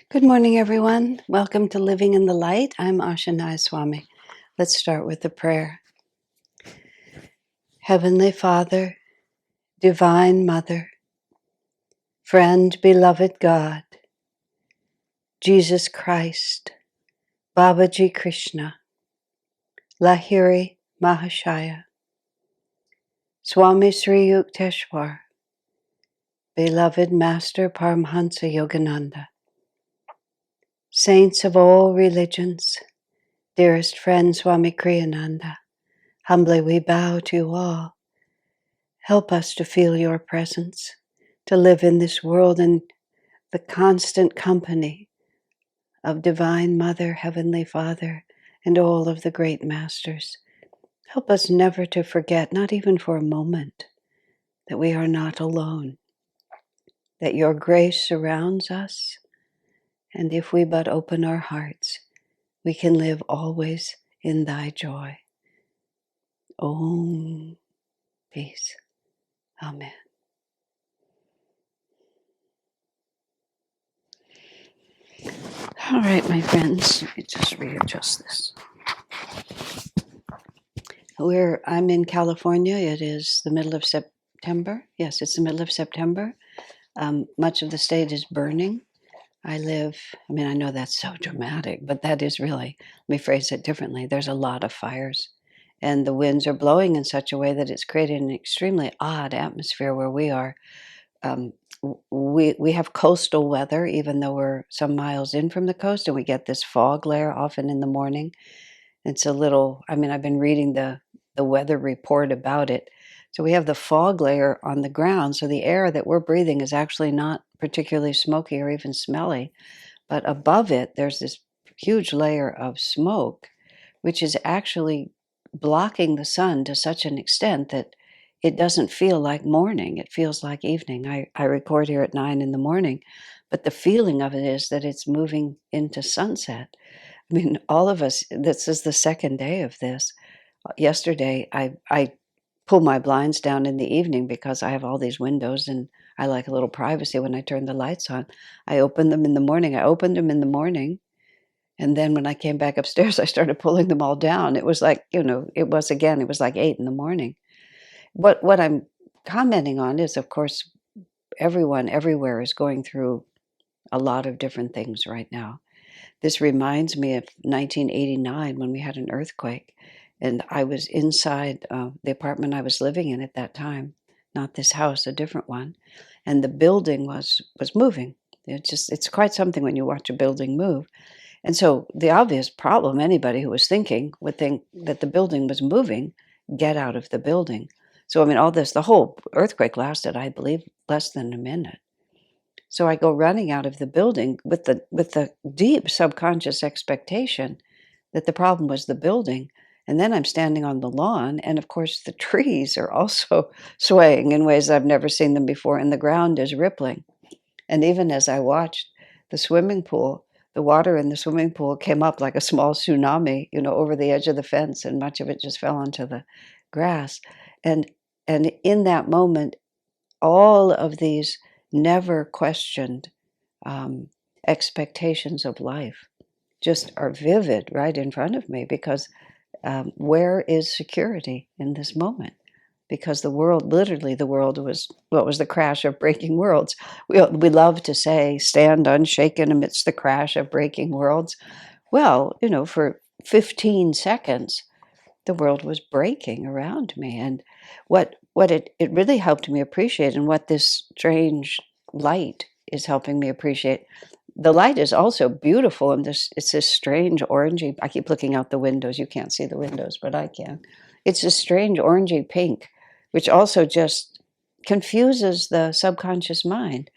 Good morning, everyone. Welcome to Living in the Light. I'm Asha Nayaswami. Let's start with the prayer. Heavenly Father, Divine Mother, Friend, Beloved God, Jesus Christ, Babaji Krishna, Lahiri Mahashaya, Swami Sri Yukteswar, Beloved Master Paramhansa Yogananda, Saints of all religions, dearest friend Swami Kriyananda, humbly we bow to you all. Help us to feel your presence, to live in this world in the constant company of Divine Mother, Heavenly Father, and all of the great masters. Help us never to forget, not even for a moment, that we are not alone, that your grace surrounds us, and if we but open our hearts, we can live always in thy joy. Om. Peace. Amen. All right, my friends, let me just readjust this. I'm in California. It is the middle of September. Yes, it's the middle of September. Much of the state is burning. I know that's so dramatic, but that is really, let me phrase it differently. There's a lot of fires, and the winds are blowing in such a way that it's creating an extremely odd atmosphere where we are. We have coastal weather, even though we're some miles in from the coast, and we get this fog layer often in the morning. It's a little, I've been reading the weather report about it. So we have the fog layer on the ground. So the air that we're breathing is actually not particularly smoky or even smelly. But above it, there's this huge layer of smoke, which is actually blocking the sun to such an extent that it doesn't feel like morning. It feels like evening. I record here at 9 in the morning, but the feeling of it is that it's moving into sunset. All of us, this is the second day of this. Yesterday, I pull my blinds down in the evening because I have all these windows and I like a little privacy when I turn the lights on. I opened them in the morning. I opened them in the morning. And then when I came back upstairs, I started pulling them all down. It was like, it was like 8 in the morning. What I'm commenting on is, of course, everyone everywhere is going through a lot of different things right now. This reminds me of 1989 when we had an earthquake, and I was inside the apartment I was living in at that time, not this house, a different one, and the building was moving. It's quite something when you watch a building move. And so the obvious problem, anybody who was thinking would think that the building was moving, get out of the building. So the whole earthquake lasted, I believe, less than a minute. So I go running out of the building with the deep subconscious expectation that the problem was the building. And then I'm standing on the lawn, and of course the trees are also swaying in ways I've never seen them before, and the ground is rippling. And even as I watched the swimming pool, the water in the swimming pool came up like a small tsunami, over the edge of the fence, and much of it just fell onto the grass. And and in that moment, all of these never questioned expectations of life just are vivid right in front of me because where is security in this moment? Because literally the world was, what was the crash of breaking worlds? We love to say, stand unshaken amidst the crash of breaking worlds. Well, for 15 seconds, the world was breaking around me. And what it really helped me appreciate, and what this strange light is helping me appreciate, the light is also beautiful, and it's this strange orangey. I keep looking out the windows. You can't see the windows, but I can. It's this strange orangey pink, which also just confuses the subconscious mind,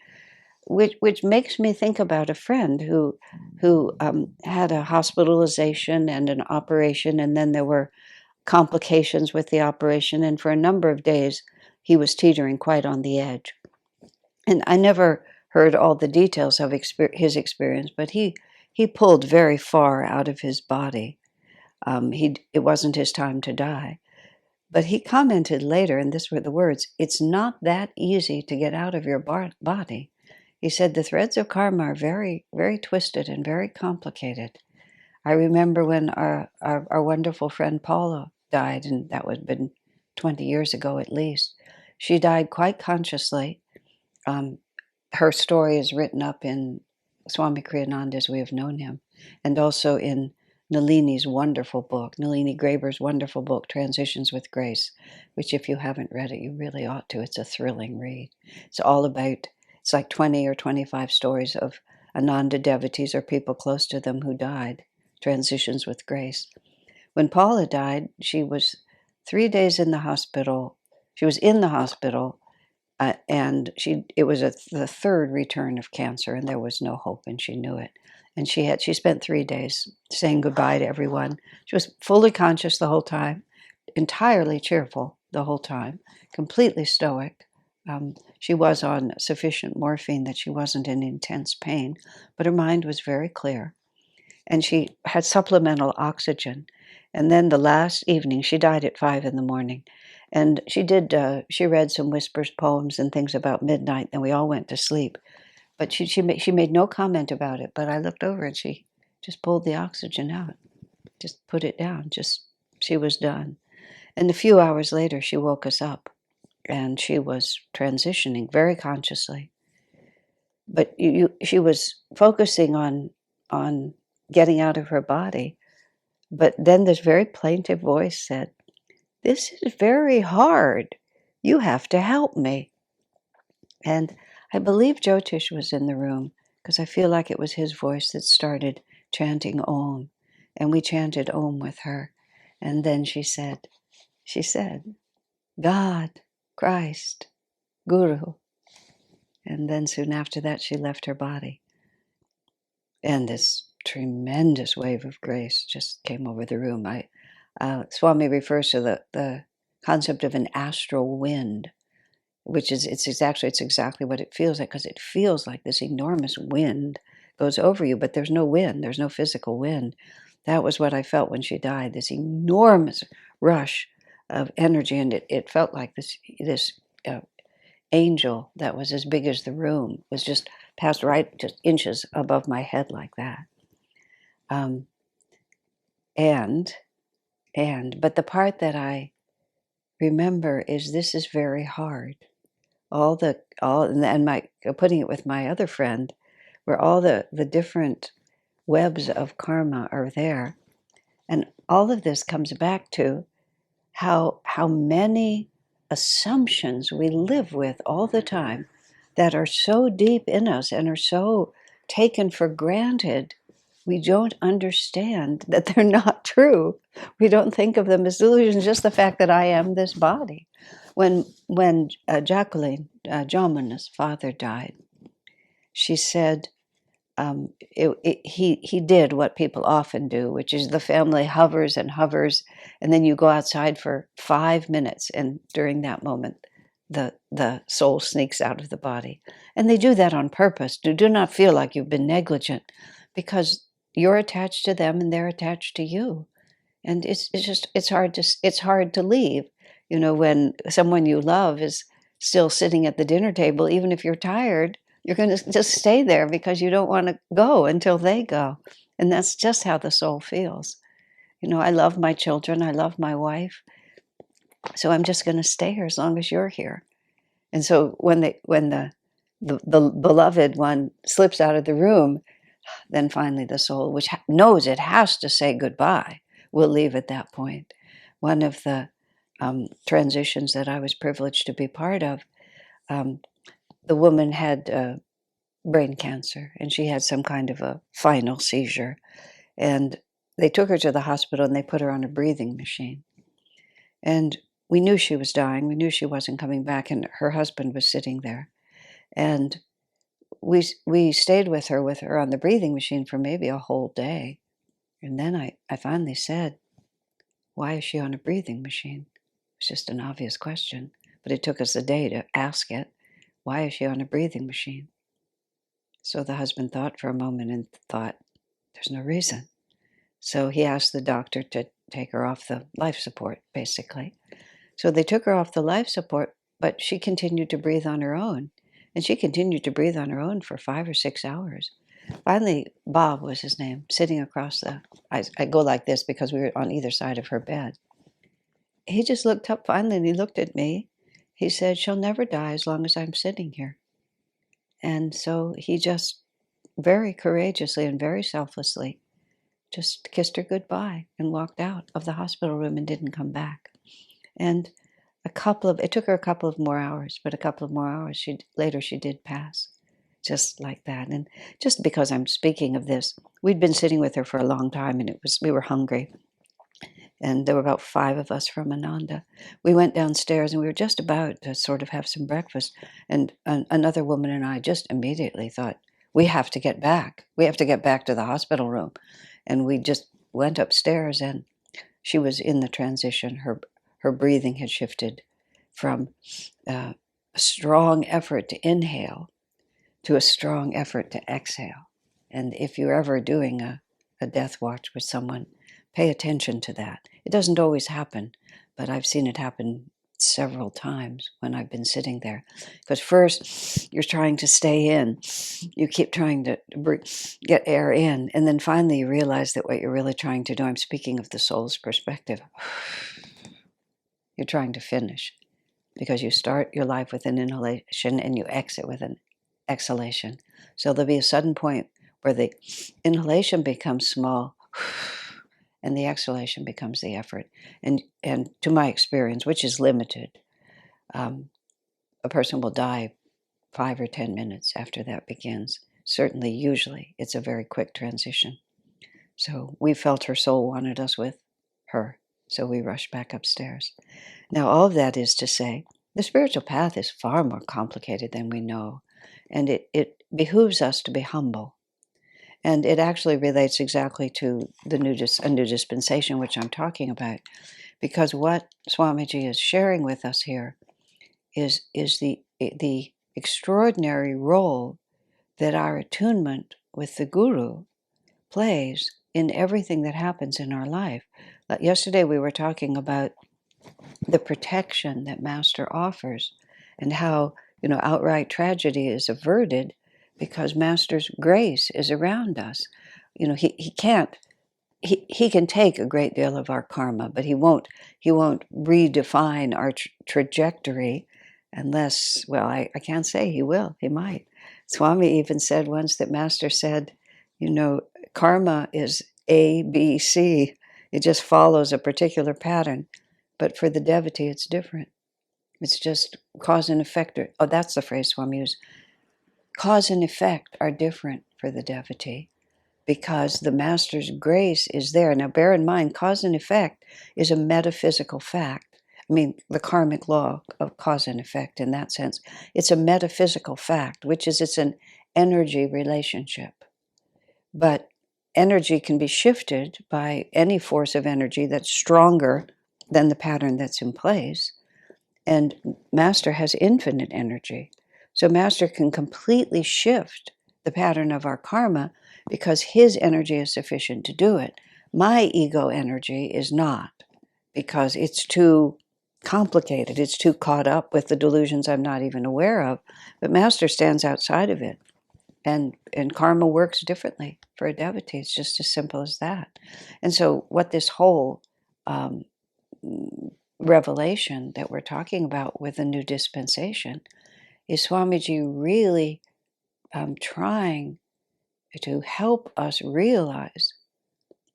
which makes me think about a friend who had a hospitalization and an operation, and then there were complications with the operation, and for a number of days he was teetering quite on the edge. And I never heard all the details of his experience, but he pulled very far out of his body. It wasn't his time to die. But he commented later, and these were the words, "It's not that easy to get out of your body." he said the threads of karma are very, very twisted and very complicated. I remember when our wonderful friend Paula died, and that would have been 20 years ago at least. She died quite consciously. Um, Her story is written up in Swami Kriyananda as we have known him, and also in Nalini's wonderful book, Nalini Graeber's wonderful book, Transitions with Grace, which if you haven't read it, you really ought to. It's a thrilling read. It's all about, it's like 20 or 25 stories of Ananda devotees or people close to them who died, Transitions with Grace. When Paula died, she was 3 days in the hospital. She was in the hospital and it was the third return of cancer, and there was no hope, and she knew it. And she spent 3 days saying goodbye to everyone. She was fully conscious the whole time, entirely cheerful the whole time, completely stoic. She was on sufficient morphine that she wasn't in intense pain, but her mind was very clear. And she had supplemental oxygen. And then the last evening, she died at 5 in the morning. And she read some whispers, poems, and things about midnight, and we all went to sleep. But she made no comment about it. But I looked over and she just pulled the oxygen out, just put it down, she was done. And a few hours later, she woke us up, and she was transitioning very consciously. But she was focusing on getting out of her body. But then this very plaintive voice said, "This is very hard. You have to help me." And I believe Jyotish was in the room because I feel like it was his voice that started chanting Om. And we chanted Om with her. And then she said, God, Christ, Guru. And then soon after that, she left her body. And this tremendous wave of grace just came over the room. Swami refers to the concept of an astral wind, which is it's exactly what it feels like, because it feels like this enormous wind goes over you, but there's no wind, there's no physical wind. That was what I felt when she died, this enormous rush of energy, and it felt like this angel that was as big as the room was just passed right just inches above my head like that. Um, and but the part that I remember is this is very hard. And my putting it with my other friend, where all the different webs of karma are there, and all of this comes back to how many assumptions we live with all the time that are so deep in us and are so taken for granted, we don't understand that they're not true. We don't think of them as delusions, just the fact that I am this body. When Jacqueline, Jomuna's father, died, she said, he did what people often do, which is the family hovers and hovers, and then you go outside for 5 minutes, and during that moment, the soul sneaks out of the body. And they do that on purpose. Do not feel like you've been negligent, because you're attached to them and they're attached to you. And it's hard to leave. When someone you love is still sitting at the dinner table, even if you're tired, you're going to just stay there because you don't want to go until they go. And that's just how the soul feels. I love my children, I love my wife, so I'm just going to stay here as long as you're here. And so when the beloved one slips out of the room, then finally the soul, which knows it has to say goodbye, will leave at that point. One of the transitions that I was privileged to be part of, the woman had brain cancer, and she had some kind of a final seizure. And they took her to the hospital, and they put her on a breathing machine. And we knew she was dying. We knew she wasn't coming back, and her husband was sitting there. And we stayed with her on the breathing machine for maybe a whole day. And then I finally said, "Why is she on a breathing machine?" It's just an obvious question, but it took us a day to ask it. Why is she on a breathing machine? So the husband thought for a moment and thought, there's no reason. So he asked the doctor to take her off the life support, basically. So they took her off the life support, but she continued to breathe on her own. And she continued to breathe on her own for 5 or 6 hours. Finally, Bob was his name, sitting across I go like this because we were on either side of her bed. He just looked up finally and he looked at me. He said, "She'll never die as long as I'm sitting here." And so he just very courageously and very selflessly just kissed her goodbye and walked out of the hospital room and didn't come back. And it took her a couple of more hours, but a couple of more hours later she did pass, just like that. And just because I'm speaking of this, we'd been sitting with her for a long time, and we were hungry, and there were about 5 of us from Ananda. We went downstairs, and we were just about to sort of have some breakfast, and another woman and I just immediately thought, we have to get back. We have to get back to the hospital room. And we just went upstairs, and she was in the transition. Her breathing had shifted from a strong effort to inhale to a strong effort to exhale. And if you're ever doing a death watch with someone, pay attention to that. It doesn't always happen, but I've seen it happen several times when I've been sitting there. Because first, you're trying to stay in. You keep trying to get air in. And then finally, you realize that what you're really trying to do, I'm speaking of the soul's perspective, you're trying to finish. Because you start your life with an inhalation and you exit with an exhalation. So there'll be a sudden point where the inhalation becomes small and the exhalation becomes the effort. And to my experience, which is limited, a person will die 5 or 10 minutes after that begins. Certainly, usually, it's a very quick transition. So we felt her soul wanted us with her. So we rushed back upstairs. Now, all of that is to say, the spiritual path is far more complicated than we know. And it behooves us to be humble. And it actually relates exactly to a new dispensation, which I'm talking about. Because what Swamiji is sharing with us here is the extraordinary role that our attunement with the Guru plays in everything that happens in our life. Yesterday we were talking about the protection that Master offers and how, outright tragedy is averted because Master's grace is around us. He can't, he can take a great deal of our karma, but he won't redefine our trajectory unless, well, I can't say he will, he might. Swami even said once that Master said, karma is A, B, C. It just follows a particular pattern. But for the devotee, it's different. It's just cause and effect. That's the phrase Swami used. Cause and effect are different for the devotee because the Master's grace is there. Now, bear in mind, cause and effect is a metaphysical fact. I mean, the karmic law of cause and effect in that sense. It's a metaphysical fact, which is it's an energy relationship. But energy can be shifted by any force of energy that's stronger than the pattern that's in place. And Master has infinite energy. So Master can completely shift the pattern of our karma because his energy is sufficient to do it. My ego energy is not, because it's too complicated. It's too caught up with the delusions I'm not even aware of. But Master stands outside of it. And karma works differently for a devotee. It's just as simple as that. And so what this whole revelation that we're talking about with the new dispensation is Swamiji really trying to help us realize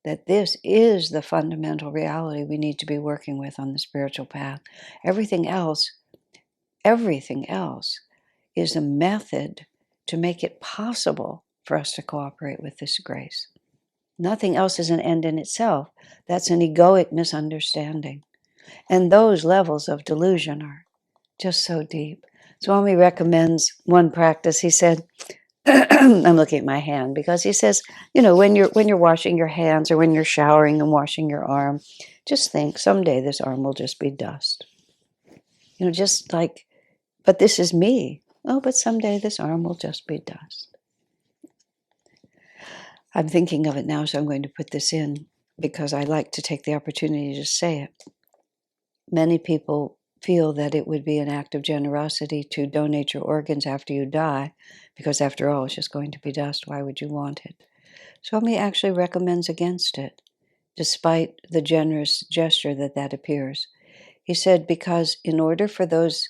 that this is the fundamental reality we need to be working with on the spiritual path. Everything else is a method to make it possible for us to cooperate with this grace. Nothing else is an end in itself. That's an egoic misunderstanding. And those levels of delusion are just so deep. Swami recommends one practice. He said, I'm looking at my hand because he says, when you're washing your hands or when you're showering and washing your arm, just think someday this arm will just be dust. Just like, but this is me. Oh, but someday this arm will just be dust. I'm thinking of it now, so I'm going to put this in because I like to take the opportunity to say it. Many people feel that it would be an act of generosity to donate your organs after you die, because after all, it's just going to be dust. Why would you want it? Swami actually recommends against it, despite the generous gesture that appears. He said, because in order for those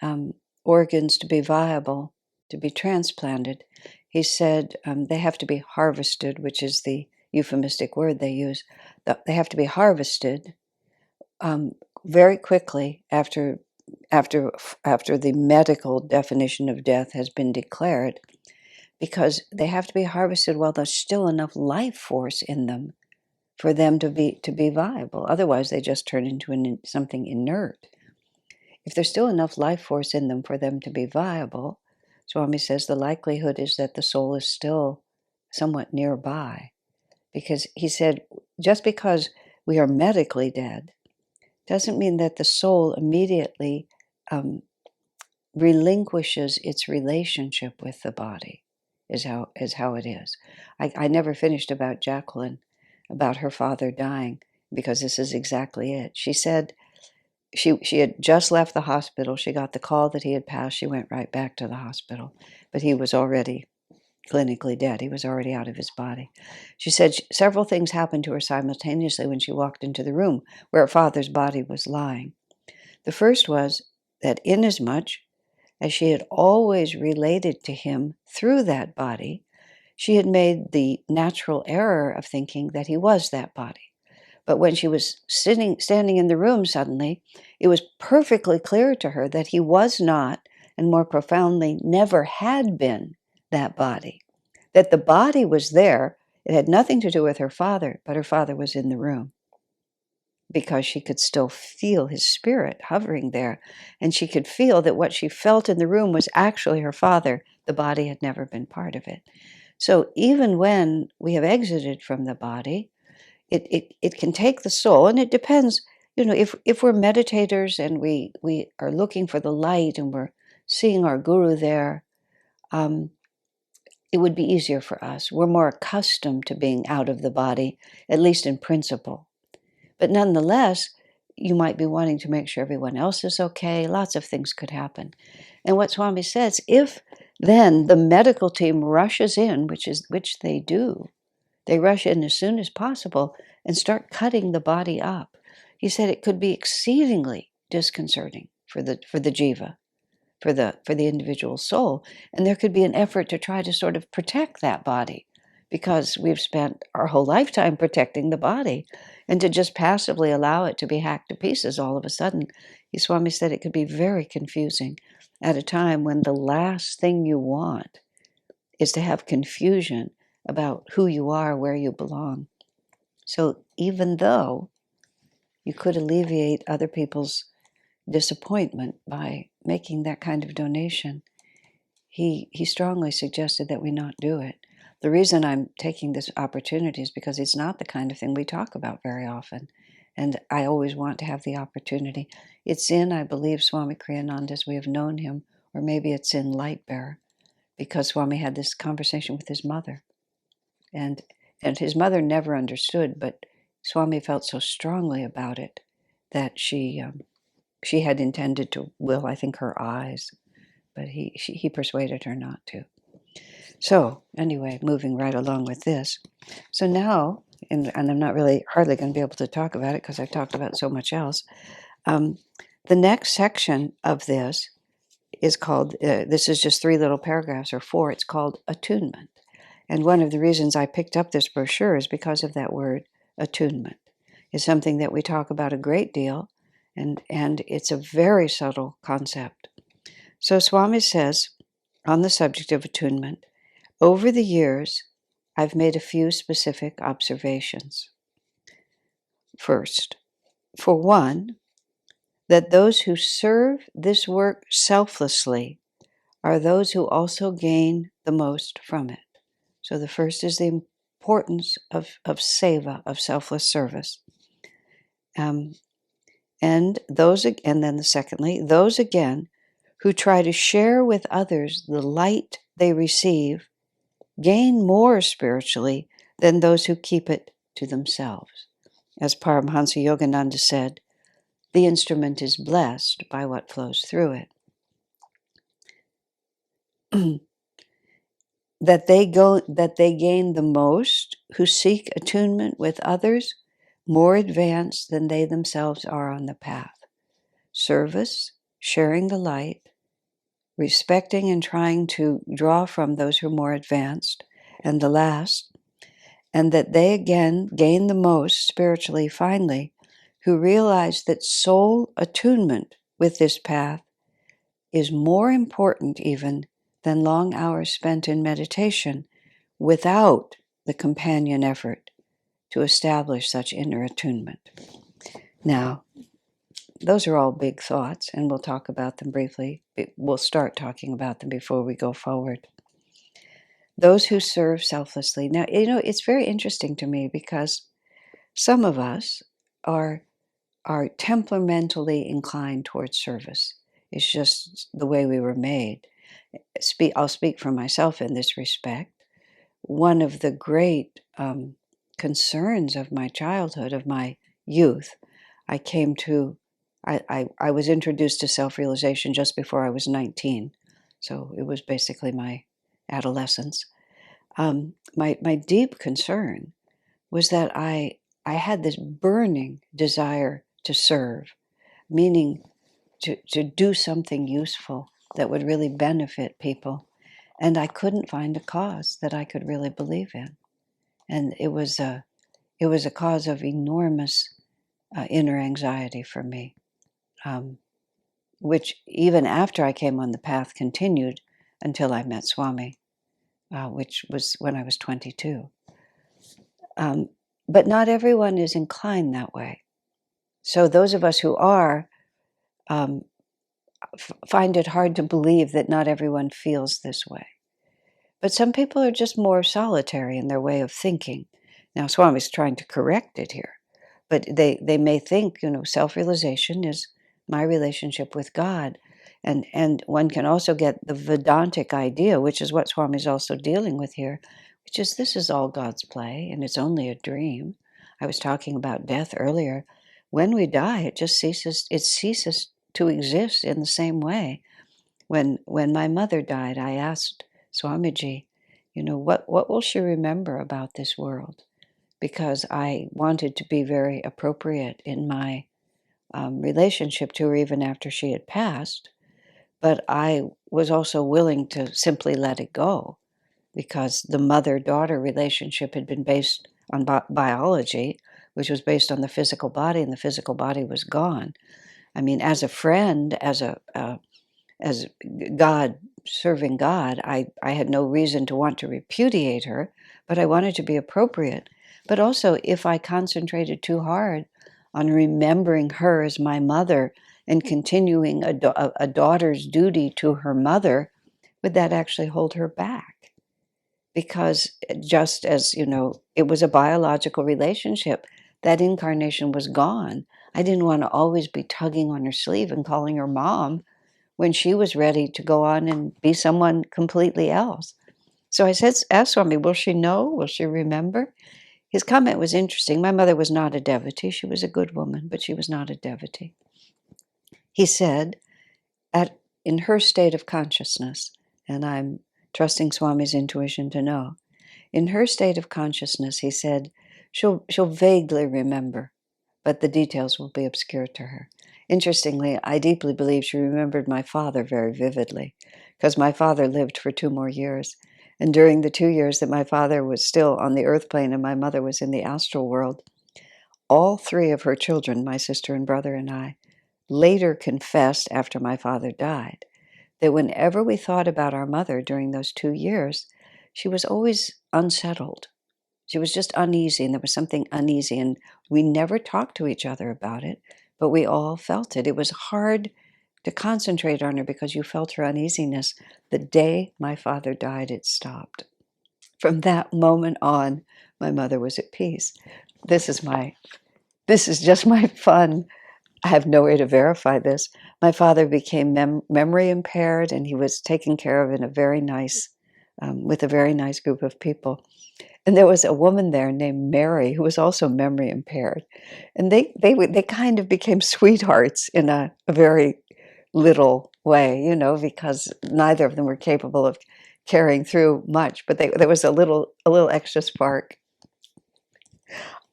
um, organs to be viable, to be transplanted, he said they have to be harvested, which is the euphemistic word they use. They have to be harvested um, very quickly after the medical definition of death has been declared, because they have to be harvested while there's still enough life force in them for them to be viable. Otherwise, they just turn into something inert. If there's still enough life force in them for them to be viable, Swami says the likelihood is that the soul is still somewhat nearby. Because he said, just because we are medically dead doesn't mean that the soul immediately um, relinquishes its relationship with the body, is how it is. I never finished about Jacqueline, about her father dying, because this is exactly it. She said she had just left the hospital. She got the call that he had passed. She went right back to the hospital, but he was already clinically dead. He was already out of his body. She said several things happened to her simultaneously when she walked into the room where her father's body was lying. The first was that inasmuch as she had always related to him through that body, she had made the natural error of thinking that he was that body. But when she was standing in the room suddenly, it was perfectly clear to her that he was not, and more profoundly, never had been that body. That the body was there. It had nothing to do with her father, but her father was in the room, because she could still feel his spirit hovering there. And she could feel that what she felt in the room was actually her father. The body had never been part of it. So even when we have exited from the body, it can take the soul, and it depends, if we're meditators and we are looking for the light and we're seeing our guru there, it would be easier for us. We're more accustomed to being out of the body, at least in principle. But nonetheless, you might be wanting to make sure everyone else is okay. Lots of things could happen. And what Swami says, if then the medical team rushes in, which they do, they rush in as soon as possible and start cutting the body up. He said it could be exceedingly disconcerting for the jiva, for the individual soul, and there could be an effort to try to sort of protect that body, because we've spent our whole lifetime protecting the body, and to just passively allow it to be hacked to pieces all of a sudden, Swami said it could be very confusing at a time when the last thing you want is to have confusion about who you are, where you belong. So even though you could alleviate other people's disappointment by making that kind of donation, he strongly suggested that we not do it. The reason I'm taking this opportunity is because it's not the kind of thing we talk about very often. And I always want to have the opportunity. It's in, I believe, Swami Kriyananda as we have known him, or maybe it's in Light Bearer, because Swami had this conversation with his mother. And his mother never understood, but Swami felt so strongly about it that she had intended to will, I think, her eyes, but he persuaded her not to. So anyway, moving right along with this. So now, and I'm not really hardly going to be able to talk about it because I've talked about so much else. The next section of this is called, this is just 3 little paragraphs or 4, it's called Attunement. And one of the reasons I picked up this brochure is because of that word, attunement. It's something that we talk about a great deal, and it's a very subtle concept. So Swami says, on the subject of attunement, over the years, I've made a few specific observations. First, for one, that those who serve this work selflessly are those who also gain the most from it. So the first is the importance of seva, of selfless service. And then secondly, those again who try to share with others the light they receive gain more spiritually than those who keep it to themselves. As Paramhansa Yogananda said, the instrument is blessed by what flows through it. That they gain the most who seek attunement with others more advanced than they themselves are on the path. Service, sharing the light, respecting and trying to draw from those who are more advanced, and the last, and that they again gain the most spiritually finally, who realize that soul attunement with this path is more important even than long hours spent in meditation without the companion effort to establish such inner attunement. Now, those are all big thoughts, and we'll talk about them briefly. We'll start talking about them before we go forward. Those who serve selflessly. Now, it's very interesting to me because some of us are temperamentally inclined towards service. It's just the way we were made. I'll speak for myself in this respect. One of the great concerns of my childhood, of my youth, I was introduced to self-realization just before I was 19. So it was basically my adolescence. My deep concern was that I had this burning desire to serve, meaning to do something useful that would really benefit people. And I couldn't find a cause that I could really believe in. And it was a cause of enormous inner anxiety for me, which even after I came on the path continued until I met Swami, which was when I was 22. But not everyone is inclined that way. So those of us who are find it hard to believe that not everyone feels this way. But some people are just more solitary in their way of thinking. Now, Swami's trying to correct it here, but they may think, self-realization is my relationship with God. And one can also get the Vedantic idea, which is what Swami's also dealing with here, which is this is all God's play and it's only a dream. I was talking about death earlier. When we die, it ceases to exist in the same way. When my mother died, I asked Swamiji, what will she remember about this world? Because I wanted to be very appropriate in my relationship to her even after she had passed. But I was also willing to simply let it go because the mother-daughter relationship had been based on biology, which was based on the physical body, and the physical body was gone. I mean, as a friend, as God, serving God, I had no reason to want to repudiate her, but I wanted to be appropriate. But also, if I concentrated too hard on remembering her as my mother and continuing a daughter's duty to her mother, would that actually hold her back? Because just as, it was a biological relationship, that incarnation was gone. I didn't want to always be tugging on her sleeve and calling her mom when she was ready to go on and be someone completely else. So I asked Swami, will she know? Will she remember? His comment was interesting. My mother was not a devotee. She was a good woman, but she was not a devotee. He said, in her state of consciousness, and I'm trusting Swami's intuition to know, in her state of consciousness, he said, she'll vaguely remember, but the details will be obscure to her. Interestingly, I deeply believe she remembered my father very vividly, because my father lived for 2 more years. And during the 2 years that my father was still on the earth plane and my mother was in the astral world, all 3 of her children, my sister and brother and I, later confessed after my father died that whenever we thought about our mother during those 2 years, she was always unsettled. She was just uneasy, and there was something uneasy, and we never talked to each other about it, but we all felt it. It was hard to concentrate on her because you felt her uneasiness. The day my father died, it stopped. From that moment on, my mother was at peace. This is just my fun. I have no way to verify this. My father became memory impaired, and he was taken care of in a very nice with a very nice group of people. And there was a woman there named Mary who was also memory impaired. And they kind of became sweethearts in a very little way, because neither of them were capable of carrying through much, but there was a little extra spark.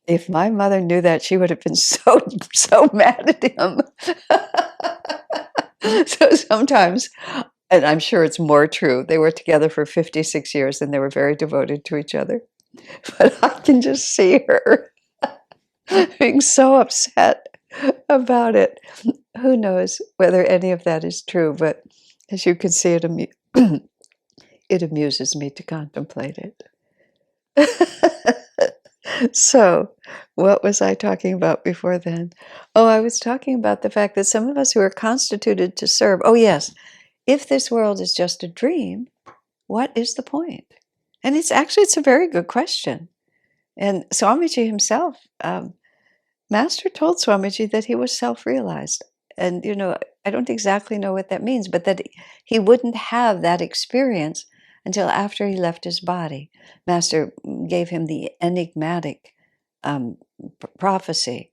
If my mother knew that, she would have been so mad at him. So sometimes, and I'm sure it's more true, they were together for 56 years and they were very devoted to each other. But I can just see her being so upset about it. Who knows whether any of that is true, but as you can see, it amuses me to contemplate it. So, what was I talking about before then? Oh, I was talking about the fact that some of us who are constituted to serve, oh, yes, if this world is just a dream, what is the point? And it's a very good question. And Swamiji himself, Master told Swamiji that he was self-realized. And, I don't exactly know what that means, but that he wouldn't have that experience until after he left his body. Master gave him the enigmatic prophecy.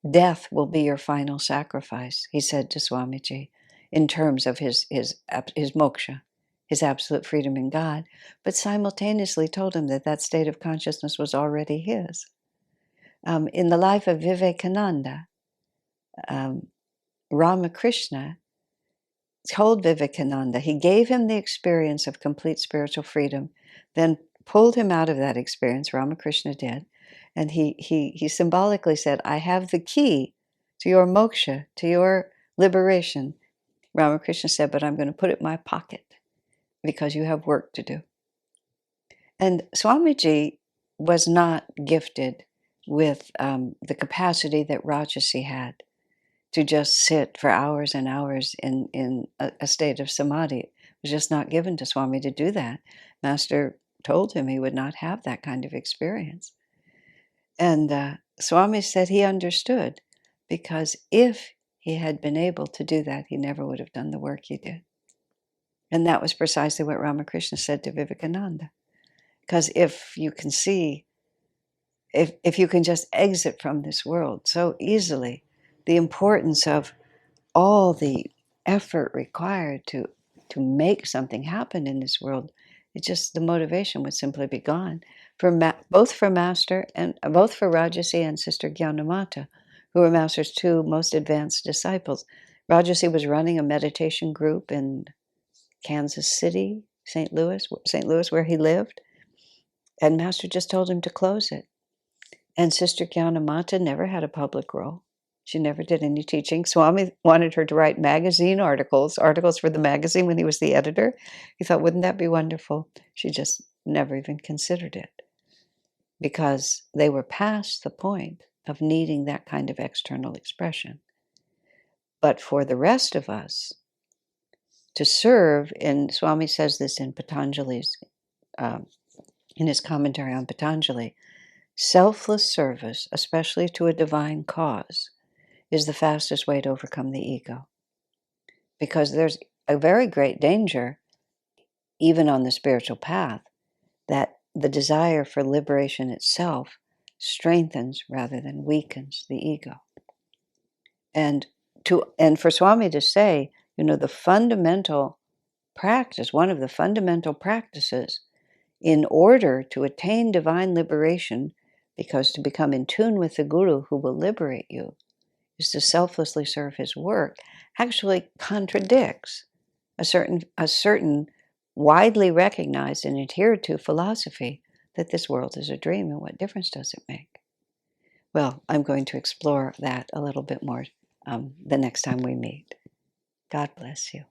Death will be your final sacrifice, he said to Swamiji, in terms of his moksha, his absolute freedom in God, but simultaneously told him that that state of consciousness was already his. In the life of Vivekananda, Ramakrishna told Vivekananda, he gave him the experience of complete spiritual freedom, then pulled him out of that experience, Ramakrishna did, and he symbolically said, I have the key to your moksha, to your liberation. Ramakrishna said, but I'm going to put it in my pocket because you have work to do. And Swamiji was not gifted with the capacity that Rajasi had to just sit for hours and hours in a state of samadhi. It was just not given to Swami to do that. Master told him he would not have that kind of experience. And Swami said he understood, because if he had been able to do that, he never would have done the work he did. And that was precisely what Ramakrishna said to Vivekananda. Because if you can see, if you can just exit from this world so easily, the importance of all the effort required to make something happen in this world, the motivation would simply be gone. Both for Master and both for Rajasi and Sister Gyanamata, who were Master's two most advanced disciples. Rajasi was running a meditation group in Kansas City, St. Louis, where he lived, and Master just told him to close it. And Sister Gyanamata never had a public role. She never did any teaching. Swami wanted her to write magazine articles for the magazine when he was the editor. He thought, wouldn't that be wonderful? She just never even considered it, because they were past the point of needing that kind of external expression. But for the rest of us to serve, and Swami says this in Patanjali's, in his commentary on Patanjali, selfless service, especially to a divine cause, is the fastest way to overcome the ego. Because there's a very great danger, even on the spiritual path, that the desire for liberation itself strengthens rather than weakens the ego. And for Swami to say, the fundamental practice, one of the fundamental practices in order to attain divine liberation, because to become in tune with the Guru who will liberate you, is to selflessly serve his work, actually contradicts a certain widely recognized and adhered to philosophy that this world is a dream, and what difference does it make? Well, I'm going to explore that a little bit more the next time we meet. God bless you.